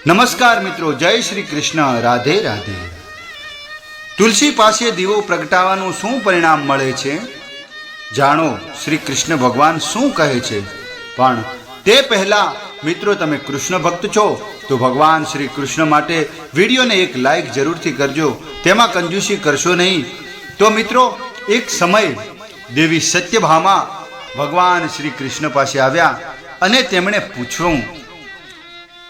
નમસ્કાર મિત્રો, જય શ્રી કૃષ્ણ, રાધે રાધે। તુલસી પાસે દીવો પ્રગટાવવાનું શું પરિણામ મળે છે જાણો શ્રી કૃષ્ણ ભગવાન શું કહે છે। પણ તે પહેલા મિત્રો, તમે કૃષ્ણ ભક્ત છો તો ભગવાન શ્રી કૃષ્ણ માટે વિડીયોને એક લાઈક જરૂરથી કરજો, તેમાં કંજૂસી કરશો નહીં। તો મિત્રો, એક સમય દેવી સત્યભામા ભગવાન શ્રી કૃષ્ણ પાસે આવ્યા અને તેમણે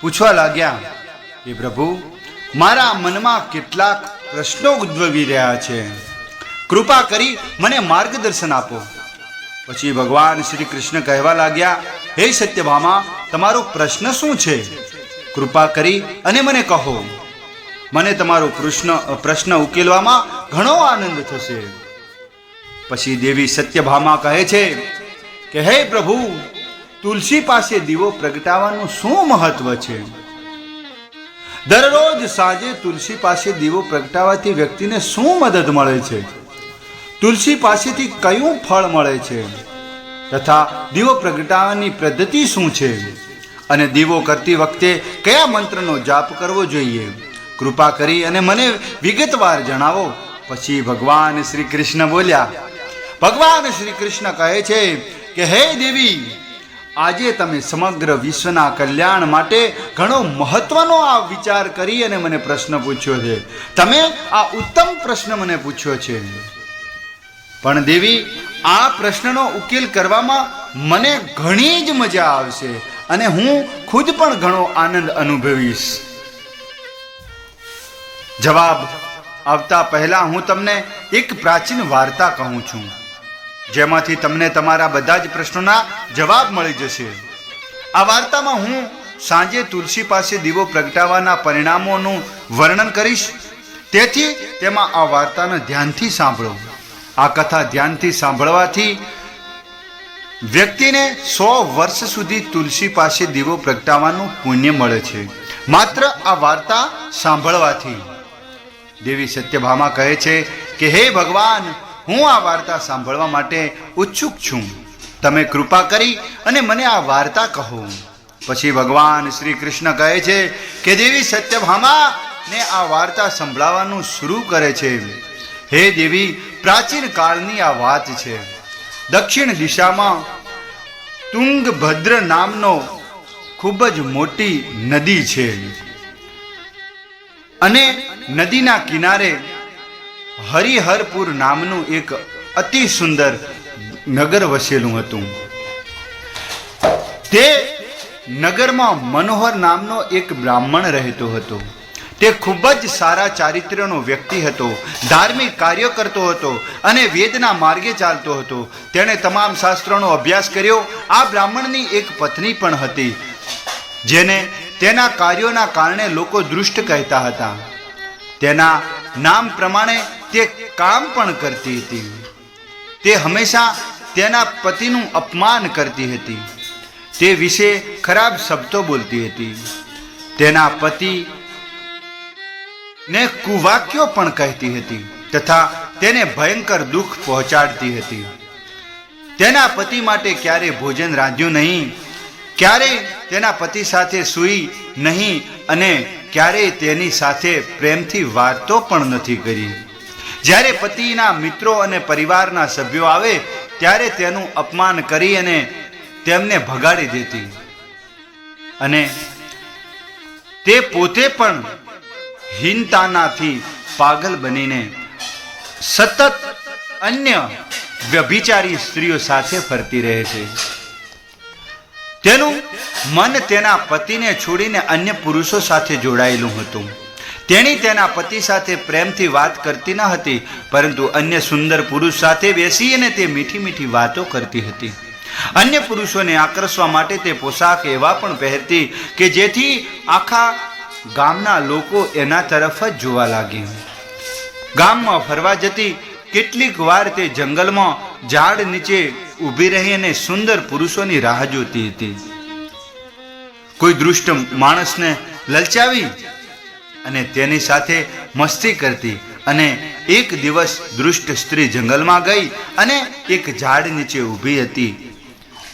પૂછવા લાગ્યા કે પ્રભુ, મારા મનમાં કેટલાક પ્રશ્નો ઉદ્ભવી રહ્યા છે, કૃપા કરી મને માર્ગદર્શન આપો। પછી ભગવાન શ્રી કૃષ્ણ કહેવા લાગ્યા, હે સત્યભામા, તમારો પ્રશ્ન શું છે? કૃપા કરી અને મને કહો, મને તમારો પ્રશ્ન ઉકેલવામાં ઘણો આનંદ થશે। પછી દેવી સત્યભામા કહે છે કે હે પ્રભુ, તુલસી પાસે દીવો પ્રગટાવવાનું શું મહત્વ છે? દરરોજ સાંજે તુલસી પાસે દીવો પ્રગટાવવાથી વ્યક્તિને શું મદદ મળે છે? તુલસી પાસેથી કયું ફળ મળે છે? તથા દીવો પ્રગટાવવાની પદ્ધતિ શું છે? અને દીવો કરતી વખતે કયા મંત્રનો જાપ કરવો જોઈએ? કૃપા કરી અને મને વિગતવાર જણાવો। પછી ભગવાન શ્રી કૃષ્ણ બોલ્યા। ભગવાન શ્રી કૃષ્ણ કહે છે કે હે દેવી, આજે તમે સમગ્ર વિશ્વના કલ્યાણ માટે ઘણો મહત્વનો આ વિચાર કરી અને મને પ્રશ્ન પૂછ્યો છે। તમે આ ઉત્તમ પ્રશ્ન મને પૂછ્યો છે, પણ દેવી, આ પ્રશ્નનો ઉકેલ કરવામાં મને ઘણી જ મજા આવશે અને હું ખુદ પણ ઘણો આનંદ અનુભવીશ। જવાબ આવતા પહેલા હું તમને એક પ્રાચીન વાર્તા કહું છું, જેમાંથી તમને તમારા બધા જ પ્રશ્નોના જવાબ મળી જશે। આ વાર્તામાં હું સાંજે તુલસી પાસે દીવો પ્રગટાવવાના પરિણામોનું વર્ણન કરીશ, તેથી તેમાં આ વાર્તાને ધ્યાનથી સાંભળો। આ કથા ધ્યાનથી સાંભળવાથી વ્યક્તિને 100 વર્ષ સુધી તુલસી પાસે દીવો પ્રગટાવવાનું પુણ્ય મળે છે, માત્ર આ વાર્તા સાંભળવાથી। દેવી સત્યભામા કહે છે કે હે ભગવાન, હું આ વાર્તા સાંભળવા માટે ઉત્સુક છું, તમે કૃપા કરી અને મને આ વાર્તા કહો। પછી ભગવાન શ્રી કૃષ્ણ કહે છે કે દેવી સત્યભામા ને આ વાર્તા સંભળાવવાનું શરૂ કરે છે। હે દેવી, પ્રાચીન કાળની આ વાત છે। દક્ષિણ દિશામાં તુંગભદ્ર નામનો ખૂબ જ મોટી નદી છે અને નદીના કિનારે હરિહરપુર નામનું એક અતિ સુંદર નગર વસેલું હતું। તે નગરમાં મનોહર નામનો એક બ્રાહ્મણ રહેતો હતો। તે ખૂબ જ સારા ચારિત્ર્યનો વ્યક્તિ હતો, ધાર્મિક કાર્ય કરતો હતો અને વેદના માર્ગે ચાલતો હતો। તેણે તમામ શાસ્ત્રોનો અભ્યાસ કર્યો। આ બ્રાહ્મણની એક પત્ની પણ હતી, જેને તેના કાર્યોના કારણે લોકો દુષ્ટ કહેતા હતા। તેના નામ પ્રમાણે તે કામ પણ કરતી હતી। તે હંમેશા તેના પતિનું અપમાન કરતી હતી, તે વિશે ખરાબ શબ્દો બોલતી હતી, તેના પતિને કુવાક્યો પણ કહેતી હતી તથા તેને ભયંકર દુઃખ પહોંચાડતી હતી। તેના પતિ માટે ક્યારેય ભોજન રાંધ્યું નહીં, ક્યારેય તેના પતિ સાથે સૂઈ નહીં અને ક્યારેય તેની સાથે પ્રેમથી વાતો પણ નથી કરી। જ્યારે પતિના મિત્રો અને પરિવારના સભ્યો આવે ત્યારે તેનું અપમાન કરી અને તેમને ભગાડી દેતી અને તે પોતે પણ હીનતાનાથી પાગલ બનીને સતત અન્ય વ્યભિચારી સ્ત્રીઓ સાથે ફરતી રહે છે। તેનું મન તેના પતિને છોડીને અન્ય પુરુષો સાથે જોડાયેલું હતું। તેણી તેના પતિ સાથે પ્રેમથી વાત કરતી ન હતી, પરંતુ અન્ય સુંદર પુરુષ સાથે બેસી અને તે મીઠી મીઠી વાતો કરતી હતી। અન્ય પુરુષોને આકર્ષવા માટે તે પોશાક એવા પણ પહેરતી કે જેથી આખા ગામના લોકો એના તરફ જ જોવા લાગે। ગામમાં ફરવા જતી કેટલીક વાર તે જંગલમાં ઝાડ નીચે ઊભી રહી અને સુંદર પુરુષોની રાહ જોતી હતી। કોઈ દુષ્ટ માણસને લલચાવી અને તેની સાથે મસ્તી કરતી અને એક દિવસ દુષ્ટ સ્ત્રી જંગલમાં ગઈ અને એક ઝાડ નીચે ઊભી હતી।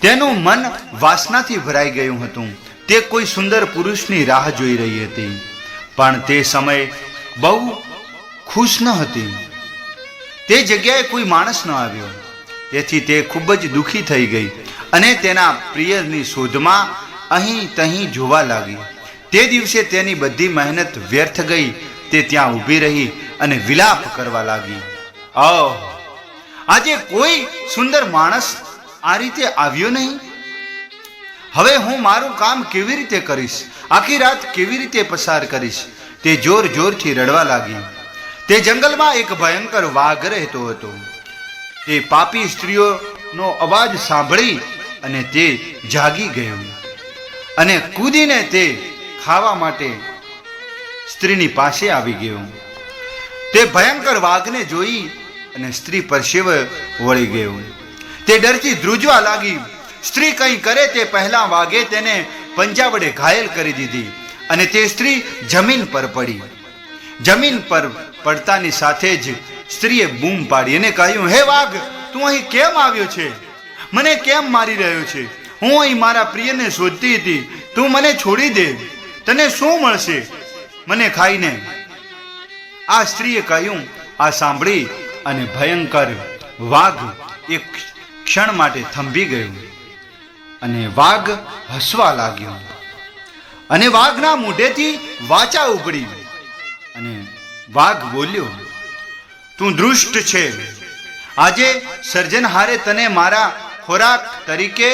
તેનું મન વાસનાથી ભરાઈ ગયું હતું। તે કોઈ સુંદર પુરુષની રાહ જોઈ રહી હતી, પણ તે સમયે બહુ ખુશ ન હતી. તે જગ્યાએ કોઈ માણસ ન આવ્યો, તેથી તે ખૂબ જ દુઃખી થઈ ગઈ અને તેના પ્રિયની શોધમાં અહીં તહીં જોવા લાગી. તે દિવસે તેની બધી મહેનત વ્યર્થ ગઈ. તે ત્યાં ઊભી રહી અને વિલાપ કરવા લાગી. આજે કોઈ સુંદર માણસ આ રીતે આવ્યો નહીં. હવે હું મારું કામ કેવી રીતે કરીશ? આખી રાત કેવી રીતે પસાર કરીશ? તે જોર જોરથી રડવા લાગી. તે જંગલમાં એક ભયંકર વાઘ રહેતો હતો. તે પાપી સ્ત્રીઓનો અવાજ સાંભળી અને તે જાગી ગયો અને કૂદીને તે ખાવા માટે સ્ત્રીની પાસે આવી ગયો. તે ભયંકર વાઘને જોઈ અને સ્ત્રી પરસેવે વળી ગયો. તે ડરથી ધ્રુજવા લાગી. સ્ત્રી કંઈ કરે તે પહેલા વાઘે તેને પંજા વડે ઘાયલ કરી દીધી અને તે સ્ત્રી જમીન પર પડી. જમીન પર પડતાની સાથે જ સ્ત્રીએ બૂમ પાડી અને કહ્યું, હે વાઘ, તું અહીં કેમ આવ્યો છે? મને કેમ મારી રહ્યો છે? હું અહીં મારા પ્રિયને શોધતી હતી. તું મને છોડી દે. તને શું મળશે મને ખાઈને? આ સ્ત્રીએ કહ્યું. આ સાંભળી અને ભયંકર વાઘ એક ક્ષણ માટે થંભી ગયું અને વાઘ હસવા લાગ્યો અને વાઘના મોઢેથી વાચા ઉપડી અને વાઘ બોલ્યો, તું દુષ્ટ છે. આજે સર્જનહારે તને મારા ખોરાક તરીકે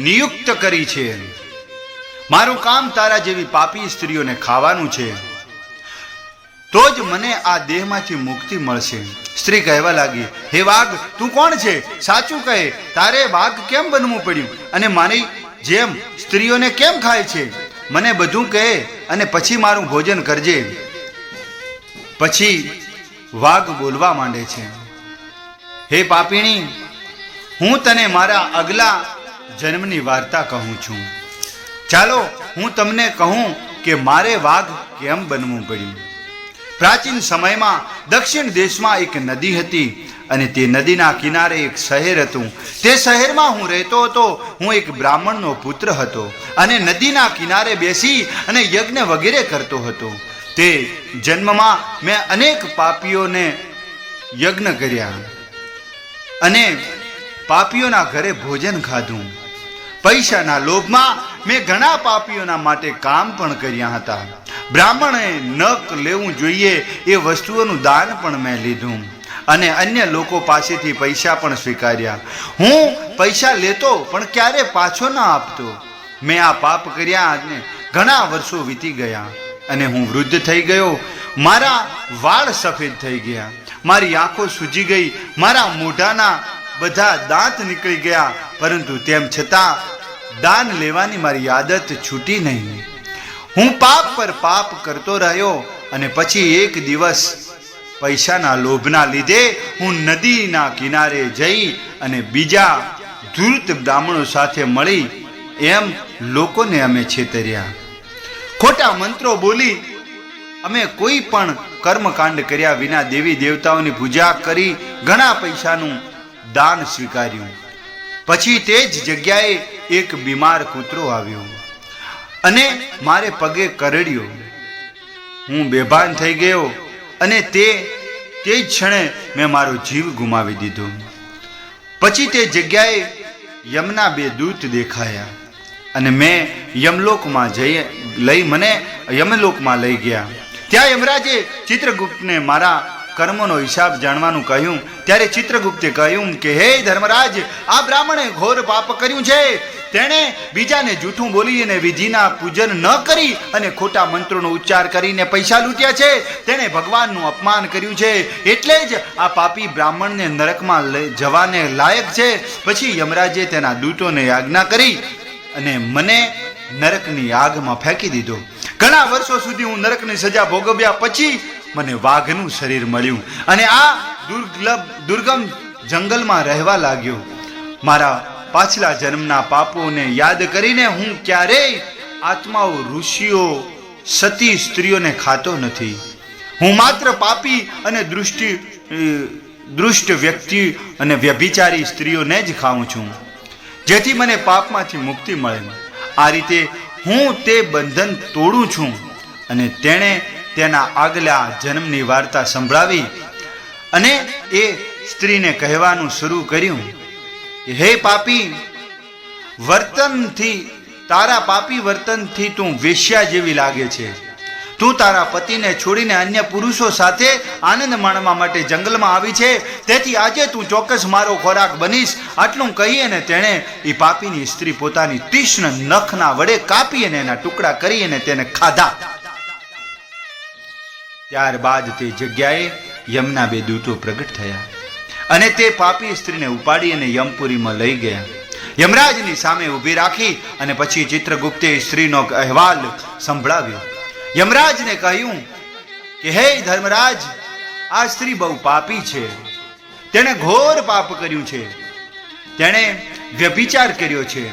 નિયુક્ત કરી છે. મારું કામ તારા જેવી પાપી સ્ત્રીઓને ખાવાનું છે, તો જ મને આ દેહમાંથી મુક્તિ મળશે. સ્ત્રી કહેવા લાગી, હે વાઘ, તું કોણ છે? સાચું કહે, તારે વાઘ કેમ બનવું પડ્યું અને મારી જેમ સ્ત્રીઓને કેમ ખાય છે? મને બધું કહે અને પછી મારું ભોજન કરજે. પછી વાઘ બોલવા માંડે છે, હે પાપીણી, હું તને મારા અગલા જન્મની વાર્તા કહું છું. ચાલો હું તમને કહું કે મારે વાઘ કેમ બનવું પડ્યું. પ્રાચીન સમયમાં દક્ષિણ દેશમાં એક નદી હતી અને તે નદીના કિનારે એક શહેર હતું. તે શહેરમાં હું રહેતો હતો. હું એક બ્રાહ્મણનો પુત્ર હતો અને નદીના કિનારે બેસી અને યજ્ઞ વગેરે કરતો હતો. તે જન્મમાં મેં અનેક પાપીઓને યજ્ઞ કર્યા અને પાપીઓના ઘરે ભોજન ખાધું. પૈસાના લોભમાં મેં ઘણા પાપીઓના માટે કામ પણ કર્યા હતા. બ્રાહ્મણે નખ લેવું જોઈએ એ વસ્તુઓનું દાન પણ મેં લીધું અને અન્ય લોકો પાસેથી પૈસા પણ સ્વીકાર્યા. હું પૈસા લેતો પણ ક્યારે પાછો ના આપતો. મેં આ પાપ કર્યા અને ઘણા વર્ષો વીતી ગયા અને હું વૃદ્ધ થઈ ગયો. મારા વાળ સફેદ થઈ ગયા, મારી આંખો સૂજી ગઈ, મારા મોઢાના બધા દાંત નીકળી ગયા, પરંતુ તેમ છતાં દાન લેવાની મારી આદત છૂટી નહીં. હું પાપ પર પાપ કરતો રહ્યો અને પછી એક દિવસ પૈસાના લોભના લીધે હું નદીના કિનારે જઈ અને બીજા ધૂર્ત બ્રાહ્મણો સાથે મળી એમ લોકોને અમે છેતર્યા. ખોટા મંત્રો બોલી અમે કોઈ પણ કર્મકાંડ કર્યા વિના દેવી દેવતાઓની પૂજા કરી ઘણા પૈસાનું દાન સ્વીકાર્યું. પછી તે જ જગ્યાએ એક બીમાર કૂતરો આવ્યો અને મારે પગે કરડ્યો. હું બેભાન થઈ ગયો અને તે જ ક્ષણે મેં મારો જીવ ગુમાવી દીધો. પછી તે જગ્યાએ યમના બે દૂત દેખાયા અને મેં યમલોકમાં મને યમલોકમાં લઈ ગયા. ત્યાં યમરાજે ચિત્રગુપ્તને મારા કર્મોનો હિસાબ જાણવાનું કહ્યું. ત્યારે ચિત્રગુપ્તે કહ્યું કે હે ધર્મરાજ, આ બ્રાહ્મણે ઘોર પાપ કર્યું છે. તેણે બીજાને જૂઠું બોલીને વિધિના પૂજન ન કરી અને ખોટા મંત્રોનો ઉચ્ચાર કરીને પૈસા લૂંટ્યા છે. તેણે ભગવાનનું અપમાન કર્યું છે, એટલે જ આ પાપી બ્રાહ્મણને નરકમાં જવાને લાયક છે. પછી યમરાજે તેના દૂતોને આજ્ઞા કરી અને મને નરકની આગમાં ફેંકી દીધો. ઘણા વર્ષો સુધી હું નરકની સજા ભોગવ્યા પછી મને વાઘનું શરીર મળ્યું અને આ દુર્ગમ જંગલમાં રહેવા લાગ્યો. મારા પાછલા જન્મના પાપોને યાદ કરીને હું ક્યારેય આત્માઓ, ઋષિઓ, સતી સ્ત્રીઓને ખાતો નથી. હું માત્ર પાપી અને દુષ્ટ વ્યક્તિ અને વ્યભિચારી સ્ત્રીઓને જ ખાઉં છું, જેથી મને પાપમાંથી મુક્તિ મળે. આ રીતે હું તે બંધન તોડું છું. અને તેણે તેના આગલા જન્મની વાર્તા સંભળાવી અને એ સ્ત્રીને કહેવાનું શરૂ કર્યું કે હે પાપી વર્તનથી, તારા પાપી વર્તનથી તું વેશ્યા જેવી લાગે છે. તું તારા પતિને છોડીને અન્ય પુરુષો સાથે આનંદ માણવા માટે જંગલમાં આવી છે, તેથી આજે તું ચોક્કસ મારો ખોરાક બનીશ. આટલું કહી અને તેણે એ પાપીની સ્ત્રી પોતાની તીક્ષ્ણ નખના વડે કાપી અને એના ટુકડા કરી અને તેને ખાધા. ત્યારબાદ તે જગ્યાએ યમના 2 દૂતો પ્રગટ થયા અને તે પાપી સ્ત્રીને ઉપાડી અને યમપુરીમાં લઈ ગયા. યમરાજની સામે ઊભી રાખી અને પછી ચિત્રગુપ્તે સ્ત્રીનો અહેવાલ સંભળાવ્યો. યમરાજને કહ્યું કે હે ધર્મરાજ, આ સ્ત્રી બહુ પાપી છે. તેણે ઘોર પાપ કર્યું છે. તેણે વ્યભિચાર કર્યો છે.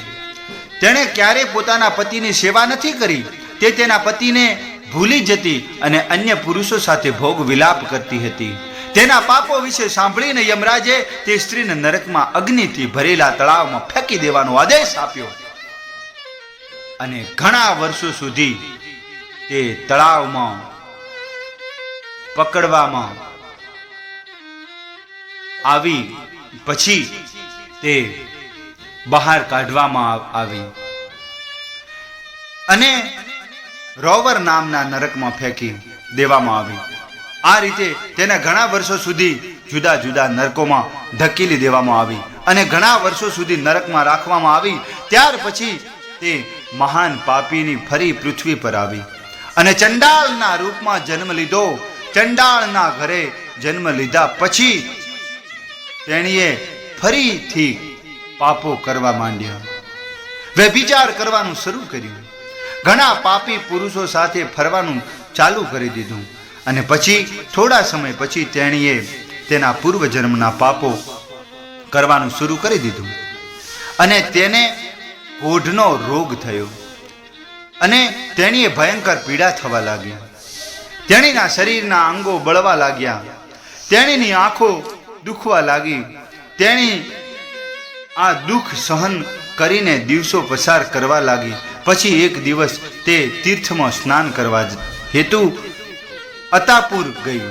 તેણે ક્યારે પોતાના પતિની સેવા નથી કરી. તે તેના પતિને ભૂલી જતી અને અન્ય પુરુષો સાથે ભોગ વિલાપ કરતી હતી. તેના પાપો વિશે સાંભળીને યમરાજે તે સ્ત્રીને નરકમાં અગ્નિથી ભરેલા તળાવમાં ફેંકી દેવાનો આદેશ આપ્યો અને ઘણા વર્ષો સુધી તે તળાવમાં પકડવામાં આવી. પછી તે બહાર કાઢવામાં આવી અને રોવર નામના નરકમાં ફેંકી દેવામાં આવી. આ રીતે તેને ઘણા વર્ષો સુધી જુદા જુદા નરકોમાં ધકેલી દેવામાં આવી અને ઘણા વર્ષો સુધી નરકમાં રાખવામાં આવી. ત્યાર પછી તે મહાન પાપીની ફરી પૃથ્વી પર આવી અને ચંડાળના રૂપમાં જન્મ લીધો. ચંડાળના ઘરે જન્મ લીધા પછી તેણીએ ફરીથી પાપો કરવા માંડ્યા. વ્યભિચાર કરવાનું શરૂ કર્યું. ઘણા પાપી પુરુષો સાથે ફરવાનું ચાલુ કરી દીધું અને પછી થોડા સમય પછી તેણીએ તેના પૂર્વજન્મના પાપો કરવાનું શરૂ કરી દીધું અને તેને કોઢનો રોગ થયો અને તેણીએ ભયંકર પીડા થવા લાગ્યા. તેણીના શરીરના અંગો બળવા લાગ્યા. તેણીની આંખો દુખવા લાગી. તેણી આ દુઃખ સહન કરીને દિવસો પસાર કરવા લાગી. પછી એક દિવસ તે તીર્થમાં સ્નાન કરવા હેતુ અતાપુર ગઈ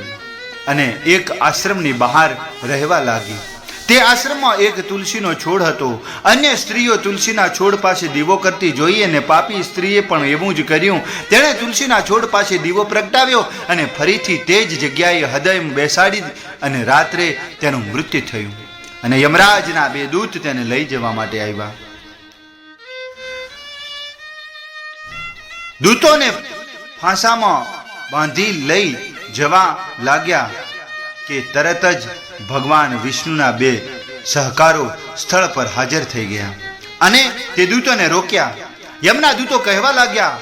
અને એક આશ્રમની બહાર રહેવા લાગી. તે આશ્રમમાં એક તુલસીનો છોડ હતો. અન્ય સ્ત્રીઓ તુલસીના છોડ પાસે દીવો કરતી જોઈ અને પાપી સ્ત્રીએ પણ એવું જ કર્યું. તેણે તુલસીના છોડ પાસે દીવો પ્રગટાવ્યો અને ફરીથી તે જ જગ્યાએ હૃદયમાં બેસાડી અને રાત્રે તેનું મૃત્યુ થયું અને યમરાજના 2 દૂત તેને લઈ જવા માટે આવ્યા. દૂતોને ફાંસામાં બાંધી લઈ જવા લાગ્યા કે તરત જ ભગવાન વિષ્ણુના 2 સહકારો સ્થળ પર હાજર થઈ ગયા અને તે દૂતોને રોક્યા. યમના દૂતો કહેવા લાગ્યા,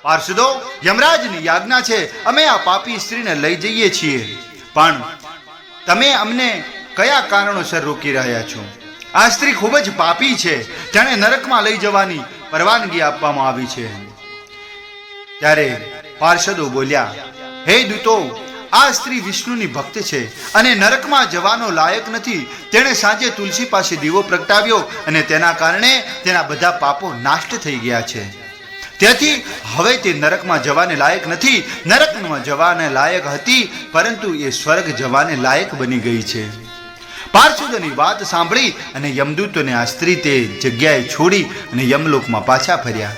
પાર્ષદો, યમરાજની આજ્ઞા છે, અમે આ પાપી સ્ત્રીને લઈ જઈએ છીએ, પણ તમે અમને કયા કારણોસર રોકી રહ્યા છો? આ સ્ત્રી ખૂબ જ પાપી છે. તેણે નરકમાં લઈ જવાની પરવાનગી આપવામાં આવી છે. ત્યારે પાર્ષદો બોલ્યા, હે દૂતો, આ સ્ત્રી વિષ્ણુની ભક્ત છે અને નરકમાં જવાનો લાયક નથી. તેણે સાંજે તુલસી પાસે દીવો પ્રગટાવ્યો અને તેના કારણે તેના બધા પાપો નાશ થઈ ગયા છે. તેથી હવે તે નરકમાં જવાને લાયક નથી. નરકમાં જવાને લાયક હતી, પરંતુ એ સ્વર્ગ જવાને લાયક બની ગઈ છે. પાર્ષદોની વાત સાંભળી અને યમદૂતોને આ સ્ત્રી તે જગ્યાએ છોડી અને યમલોકમાં પાછા ફર્યા.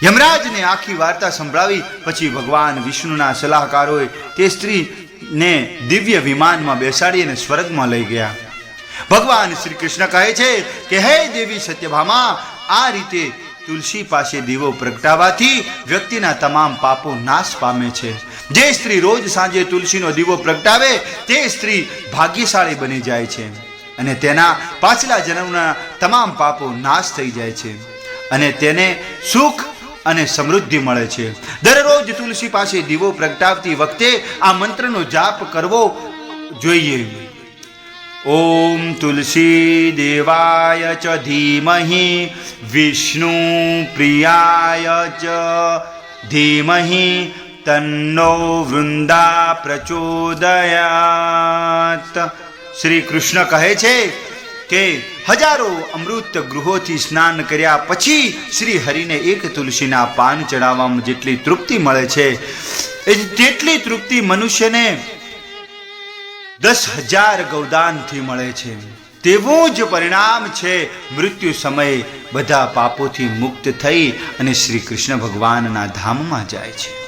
યમરાજને આખી વાર્તા સંભળાવી પછી ભગવાન વિષ્ણુના સલાહકારોએ તે સ્ત્રીને દિવ્ય વિમાનમાં બેસાડી અને સ્વર્ગમાં લઈ ગયા. ભગવાન શ્રી કૃષ્ણ કહે છે કે હે દેવી સત્યભામા, આ રીતે તુલસી પાસે દીવો પ્રગટાવવાથી વ્યક્તિના તમામ પાપો નાશ પામે છે. જે સ્ત્રી રોજ સાંજે તુલસીનો દીવો પ્રગટાવે તે સ્ત્રી ભાગ્યશાળી બની જાય છે અને તેના પાછલા જન્મના તમામ પાપો નાશ થઈ જાય છે અને તેને સુખ અને સમૃદ્ધિ મળે છે. દરરોજ તુલસી પાસે દીવો પ્રગટાવતી વખતે આ મંત્રનો જાપ કરવો જોઈએ. ઓમ તુલસી દેવાય ચ ધીમહિ વિષ્ણુ પ્રિયાય ચ ધીમહિ તન્નો વૃંદા પ્રચોદયાત. શ્રી કૃષ્ણ કહે છે કે હજારો અમૃત ગૃહોથી સ્નાન કર્યા પછી શ્રી હરિને એક તુલસીના પાન ચડાવવામાં જેટલી તૃપ્તિ મળે છે તેટલી તૃપ્તિ મનુષ્યને 10,000 ગૌદાનથી મળે છે. તેવું જ પરિણામ છે મૃત્યુ સમયે બધા પાપોથી મુક્ત થઈ અને શ્રી કૃષ્ણ ભગવાનના ધામમાં જાય છે.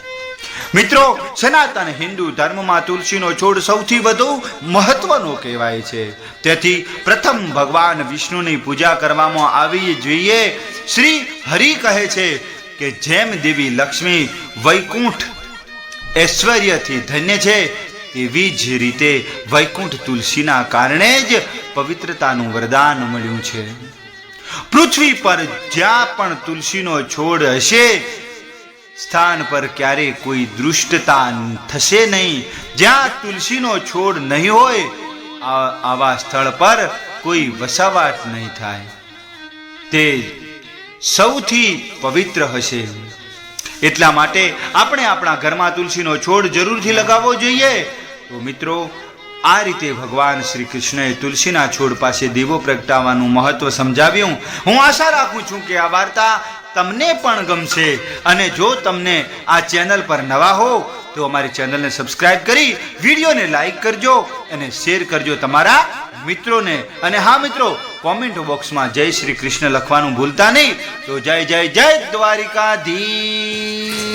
મિત્રો, સનાતન હિન્દુ ધર્મમાં તુલસીનો છોડ સૌથી વધુ મહત્વનો કહેવાય છે. તેથી પ્રથમ ભગવાન વિષ્ણુની પૂજા કરવામાં આવી જોઈએ. શ્રી હરિ કહે છે કે જેમ દેવી લક્ષ્મી વૈકુંઠ ઐશ્વર્યથી ધન્ય છે એવી જ રીતે વૈકુંઠ તુલસીના કારણે જ પવિત્રતાનું વરદાન મળ્યું છે. પૃથ્વી પર જ્યાં પણ તુલસીનો છોડ હશે સ્થાન પર ક્યારેય કોઈ દુષ્ટતા થશે નહીં. જ્યાં તુલસીનો છોડ નહીં હોય આવા સ્થળ પર કોઈ વસાવાટ નહીં થાય. તે સૌથી પવિત્ર હશે. એટલા માટે આપણે આપણા ઘરમાં તુલસીનો છોડ જરૂરથી લગાવવો જોઈએ. તો મિત્રો, આ રીતે ભગવાન શ્રી કૃષ્ણએ તુલસીના છોડ પાસે દીવો પ્રગટાવવાનું મહત્વ સમજાવ્યું. હું આશા રાખું છું કે આ વાર્તા તમને પણ ગમશે. અને જો તમને આ ચેનલ પર નવા હો તો અમારી ચેનલને સબસ્ક્રાઇબ કરી વિડીયોને લાઈક કરજો અને શેર કરજો તમારા મિત્રોને. અને હા મિત્રો, કોમેન્ટ બોક્સમાં જય શ્રી કૃષ્ણ લખવાનું ભૂલતા નહીં. તો જય જય જય દ્વારિકાધીશ.